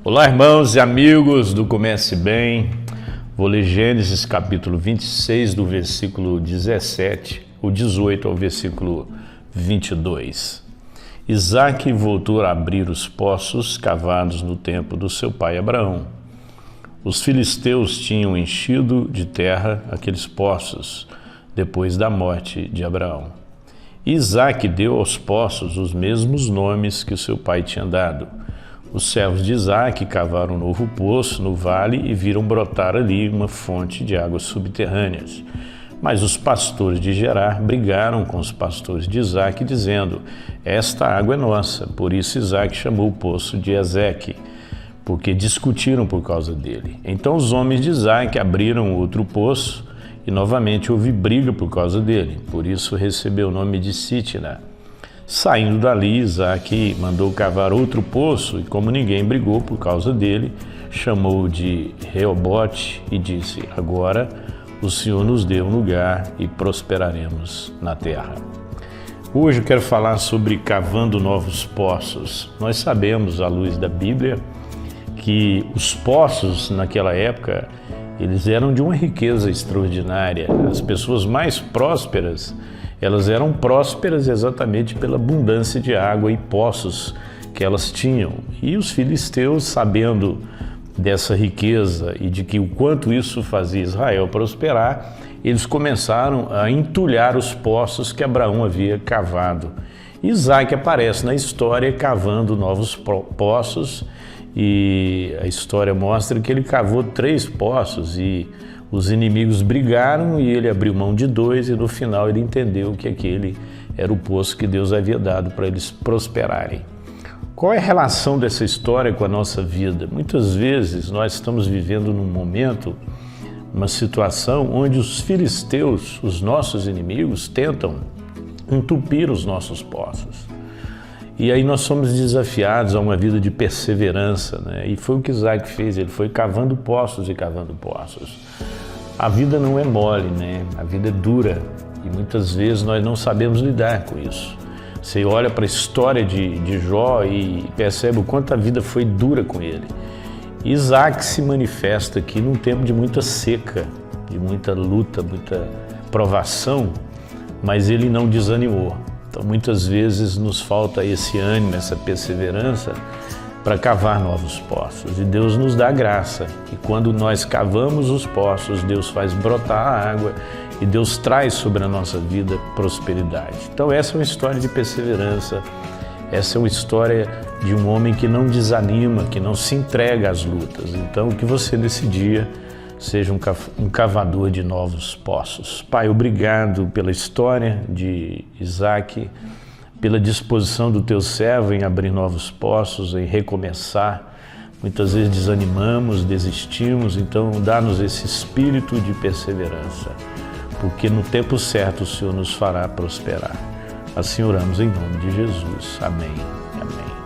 Olá, irmãos e amigos do Comece Bem. Vou ler Gênesis capítulo 26, do versículo 17, o 18 ao versículo 22. Isaque voltou a abrir os poços cavados no tempo do seu pai Abraão. Os filisteus tinham enchido de terra aqueles poços depois da morte de Abraão. Isaque deu aos poços os mesmos nomes que o seu pai tinha dado. Os servos de Isaque cavaram um novo poço no vale e viram brotar ali uma fonte de águas subterrâneas. Mas os pastores de Gerar brigaram com os pastores de Isaque, dizendo: esta água é nossa. Por isso Isaque chamou o poço de Ezeque, porque discutiram por causa dele. Então os homens de Isaque abriram outro poço e novamente houve briga por causa dele. Por isso recebeu o nome de Sitna. Saindo dali, Isaque mandou cavar outro poço, e como ninguém brigou por causa dele, chamou de Reobote e disse: agora o Senhor nos deu um lugar e prosperaremos na terra. Hoje eu quero falar sobre cavando novos poços. Nós sabemos, à luz da Bíblia, que os poços naquela época, eles eram de uma riqueza extraordinária. As pessoas mais prósperas, elas eram prósperas exatamente pela abundância de água e poços que elas tinham. E os filisteus, sabendo dessa riqueza e de que o quanto isso fazia Israel prosperar, eles começaram a entulhar os poços que Abraão havia cavado. Isaque aparece na história cavando novos poços, e a história mostra que ele cavou 3 poços e os inimigos brigaram e ele abriu mão de 2 e no final ele entendeu que aquele era o poço que Deus havia dado para eles prosperarem. Qual é a relação dessa história com a nossa vida? Muitas vezes nós estamos vivendo num momento, uma situação onde os filisteus, os nossos inimigos, tentam entupir os nossos poços. E aí nós somos desafiados a uma vida de perseverança, né? E foi o que Isaque fez, ele foi cavando poços e cavando poços. A vida não é mole, né? A vida é dura e muitas vezes nós não sabemos lidar com isso. Você olha para a história de Jó e percebe o quanto a vida foi dura com ele. Isaque se manifesta aqui num tempo de muita seca, de muita luta, muita provação, mas ele não desanimou. Então, muitas vezes nos falta esse ânimo, essa perseverança para cavar novos poços. E Deus nos dá graça. E quando nós cavamos os poços, Deus faz brotar a água e Deus traz sobre a nossa vida prosperidade. Então, essa é uma história de perseverança. Essa é uma história de um homem que não desanima, que não se entrega às lutas. Então, que você nesse dia seja um cavador de novos poços. Pai, obrigado pela história de Isaque, pela disposição do teu servo em abrir novos poços, em recomeçar. Muitas vezes desanimamos, desistimos, então dá-nos esse espírito de perseverança, porque no tempo certo o Senhor nos fará prosperar. Assim oramos em nome de Jesus. Amém. Amém.